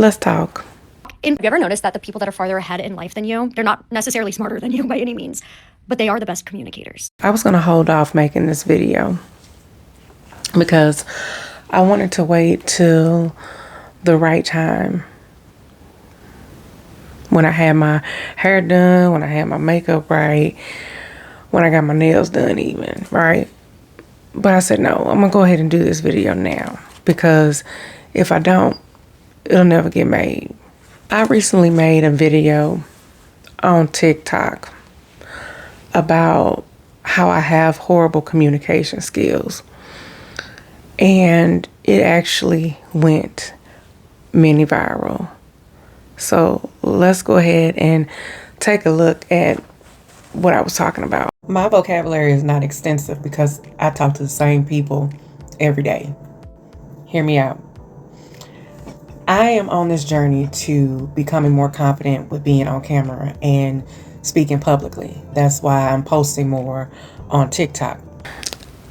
Let's talk. Have you ever noticed that the people that are farther ahead in life than you, they're not necessarily smarter than you by any means, but they are the best communicators? I was going to hold off making this video because I wanted to wait till the right time. When I had my hair done, when I had my makeup right, when I got my nails done even, right? But I said, no, I'm going to go ahead and do this video now because if I don't, it'll never get made. I recently made a video on TikTok about how I have horrible communication skills. And it actually went mini viral. So let's go ahead and take a look at what I was talking about. My vocabulary is not extensive because I talk to the same people every day. Hear me out. I am on this journey to becoming more confident with being on camera and speaking publicly. That's why I'm posting more on TikTok.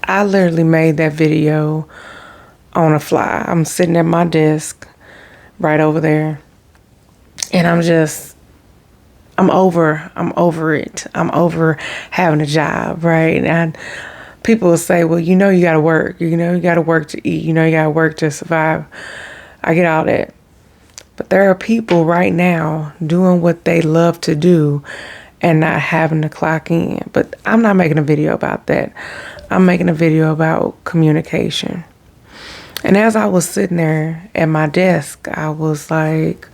I literally made that video on a fly. I'm sitting at my desk right over there, and I'm over it. I'm over having a job, right? And people will say, well, you gotta work. You gotta work to eat. You gotta work to survive. I get all that. But there are people right now doing what they love to do and not having to clock in. But I'm not making a video about that. I'm making a video about communication. And as I was sitting there at my desk, I was like,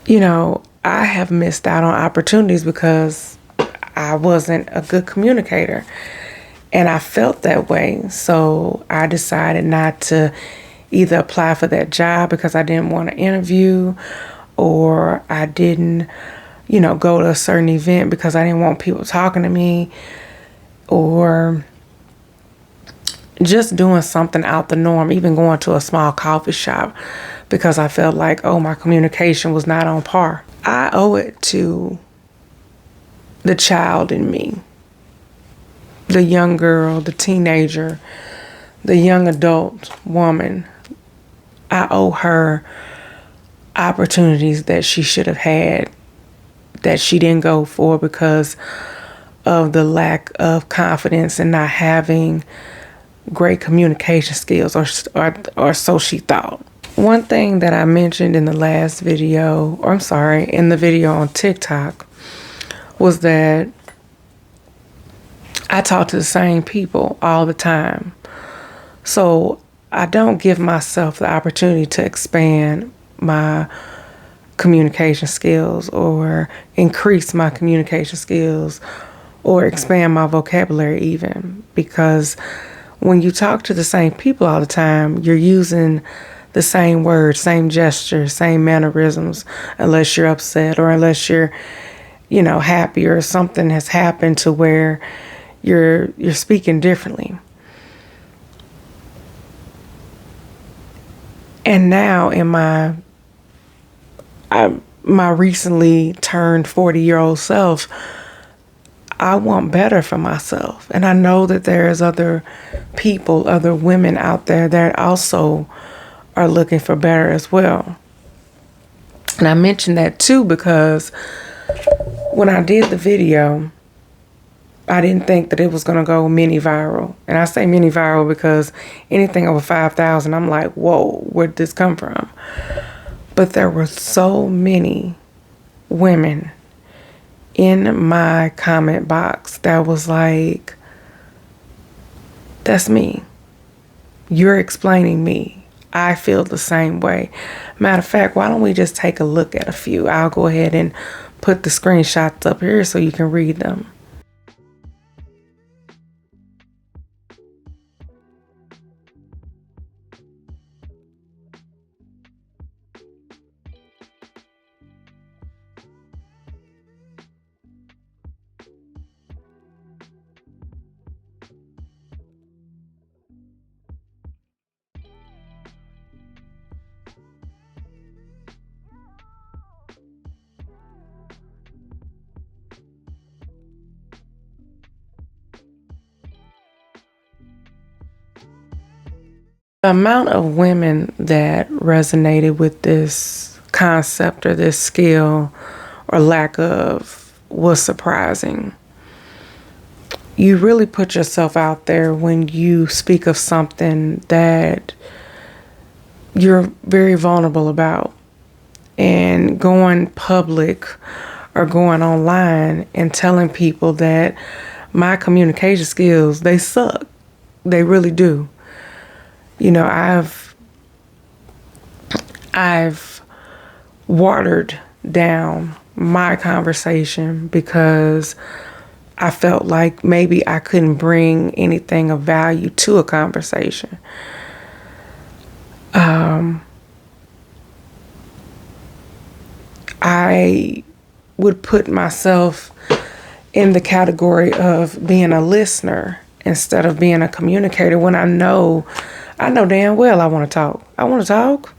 I have missed out on opportunities because I wasn't a good communicator. And I felt that way. So I decided not to either apply for that job because I didn't want to interview, or I didn't, go to a certain event because I didn't want people talking to me, or just doing something out the norm, even going to a small coffee shop because I felt like, my communication was not on par. I owe it to the child in me, the young girl, the teenager, the young adult woman. I owe her opportunities that she should have had that she didn't go for because of the lack of confidence and not having great communication skills, or so she thought. One thing that I mentioned in the last video, in the video on TikTok, was that I talk to the same people all the time. So I don't give myself the opportunity to expand my communication skills or increase my communication skills or expand my vocabulary even, because when you talk to the same people all the time, you're using the same words, same gestures, same mannerisms, unless you're upset or unless you're, happy or something has happened to where you're speaking differently. And now in my recently turned 40-year-old self, I want better for myself. And I know that there's other people, other women out there that also are looking for better as well. And I mentioned that too because when I did the video, I didn't think that it was going to go mini viral. And I say mini viral because anything over 5,000, I'm like, whoa, where did this come from? But there were so many women in my comment box that was like, that's me. You're explaining me. I feel the same way. Matter of fact, why don't we just take a look at a few? I'll go ahead and put the screenshots up here so you can read them. amount of women that resonated with this concept or this skill or lack of was surprising. You really put yourself out there when you speak of something that you're very vulnerable about, and going public or going online and telling people that my communication skills, they suck. They really do. You know, I've watered down my conversation because I felt like maybe I couldn't bring anything of value to a conversation. I would put myself in the category of being a listener instead of being a communicator when I know damn well I want to talk. I want to talk.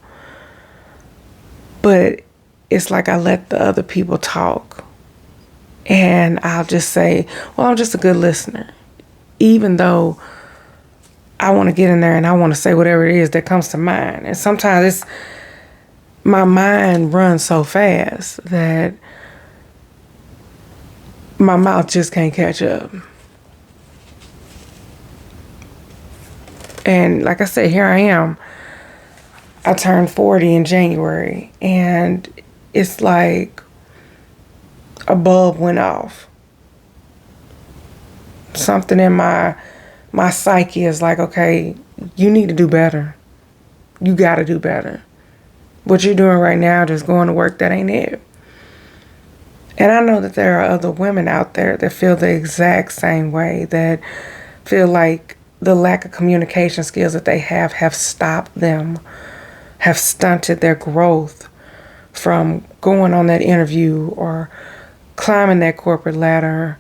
But it's like I let the other people talk. And I'll just say, well, I'm just a good listener. Even though I want to get in there and I want to say whatever it is that comes to mind. And sometimes my mind runs so fast that my mouth just can't catch up. And like I said, here I am. I turned 40 in January, and it's like a bulb went off. Something in my psyche is like, okay, you need to do better. You got to do better. What you're doing right now, just going to work, that ain't it. And I know that there are other women out there that feel the exact same way, that feel like the lack of communication skills that they have stopped them, have stunted their growth from going on that interview or climbing that corporate ladder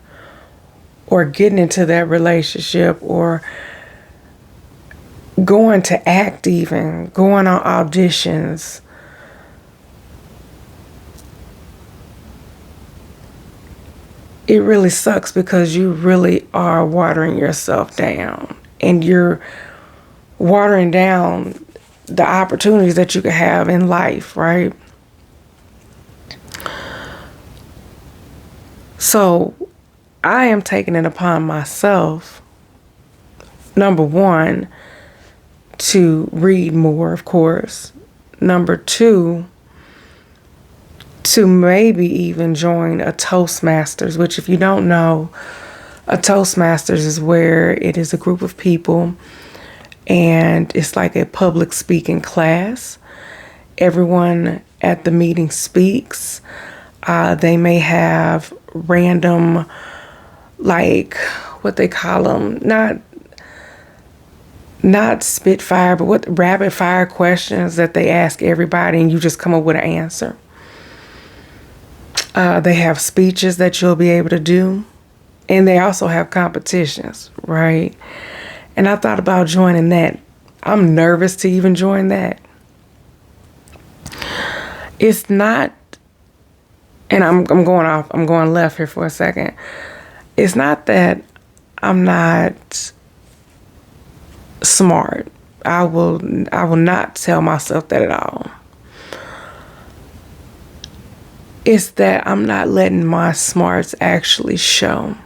or getting into that relationship or going to act, even going on auditions. It really sucks because you really are watering yourself down, and you're watering down the opportunities that you could have in life, right? So I am taking it upon myself, number one, to read more, of course. Number two, to maybe even join a Toastmasters, which, if you don't know, a Toastmasters is where it is a group of people and it's like a public speaking class. Everyone at the meeting speaks. They may have random, like, what they call them, not spitfire, but what rapid fire questions that they ask everybody, and you just come up with an answer. They have speeches that you'll be able to do, and they also have competitions, right? And I thought about joining that. I'm nervous to even join that. It's not, and I'm going left here for a second. It's not that I'm not smart. I will not tell myself that at all. It's that I'm not letting my smarts actually show.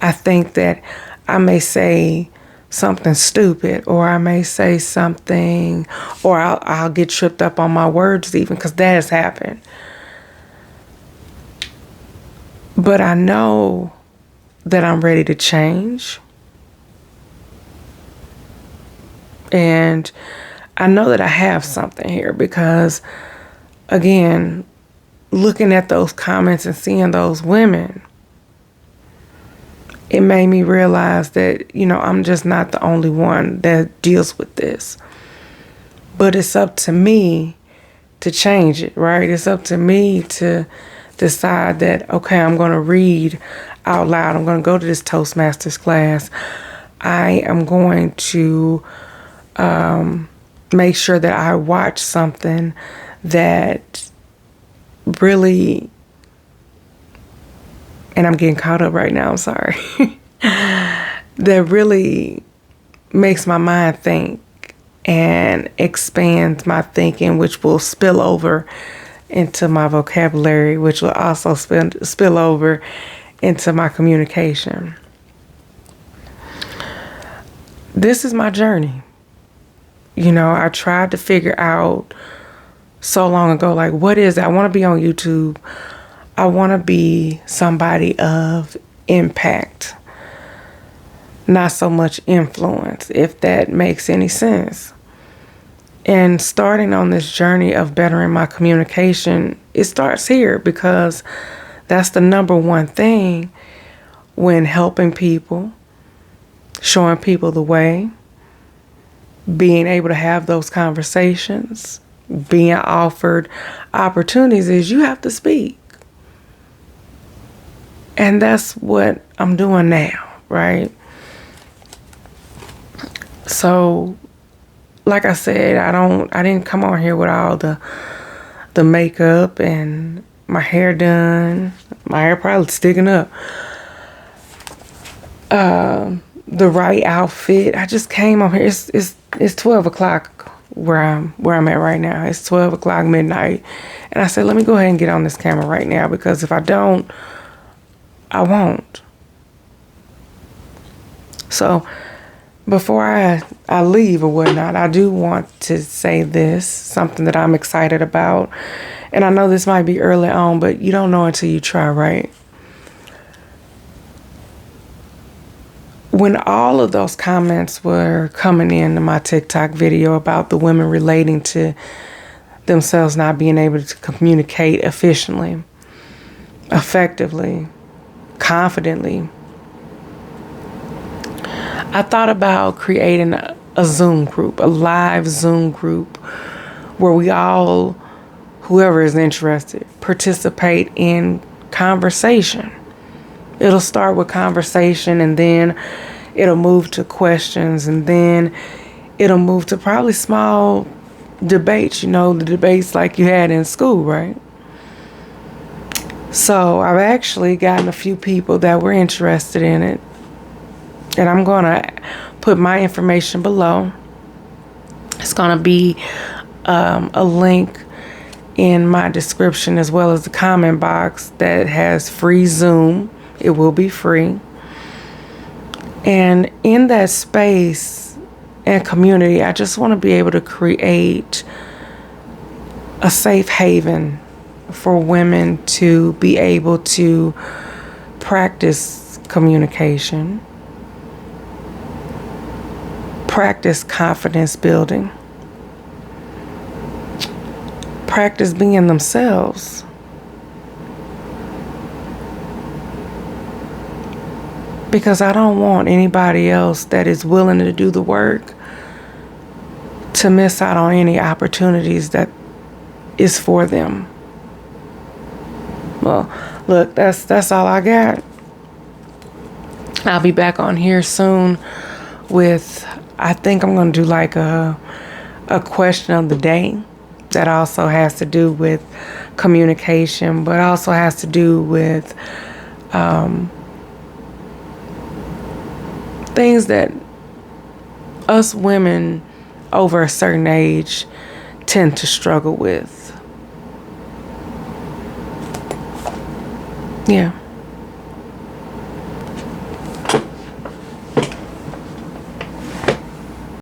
I think that I may say something stupid, or I may say something, or I'll get tripped up on my words even, because that has happened. But I know that I'm ready to change. And I know that I have something here because, again, looking at those comments and seeing those women, it made me realize that, I'm just not the only one that deals with this. But it's up to me to change it, right? It's up to me to decide that, okay, I'm going to read out loud. I'm going to go to this Toastmasters class. I am going to make sure that I watch something that really, and I'm getting caught up right now, I'm sorry, that really makes my mind think and expands my thinking, which will spill over into my vocabulary, which will also spill over into my communication. This is my journey. You know, I tried to figure out so long ago, like, what is it? I want to be on YouTube. I want to be somebody of impact, not so much influence, if that makes any sense. And starting on this journey of bettering my communication, it starts here, because that's the number one thing when helping people, showing people the way, being able to have those conversations, being offered opportunities, is you have to speak. And that's what I'm doing now, right? So, like I said, I didn't come on here with all the makeup and my hair done. My hair probably sticking up. The right outfit. I just came on here. It's 12 o'clock where I'm at right now. It's 12 o'clock midnight. And I said, let me go ahead and get on this camera right now, because if I don't, I won't. So before I leave or whatnot, I do want to say this, something that I'm excited about. And I know this might be early on, but you don't know until you try, right? When all of those comments were coming into my TikTok video about the women relating to themselves not being able to communicate efficiently, effectively, confidently, I thought about creating a Zoom group, a live Zoom group, where we all, whoever is interested, participate in conversation. It'll start with conversation, and then it'll move to questions, and then it'll move to probably small debates, you know, the debates like you had in school, right? So I've actually gotten a few people that were interested in it, and I'm going to put my information below. It's going to be a link in my description, as well as the comment box, that has free Zoom. It will be free. And in that space and community, I just want to be able to create a safe haven for women to be able to practice communication, practice confidence building, practice being themselves. Because I don't want anybody else that is willing to do the work to miss out on any opportunities that is for them. Well, look, that's all I got. I'll be back on here soon with, I think I'm going to do like a question of the day that also has to do with communication, but also has to do with things that us women over a certain age tend to struggle with. Yeah.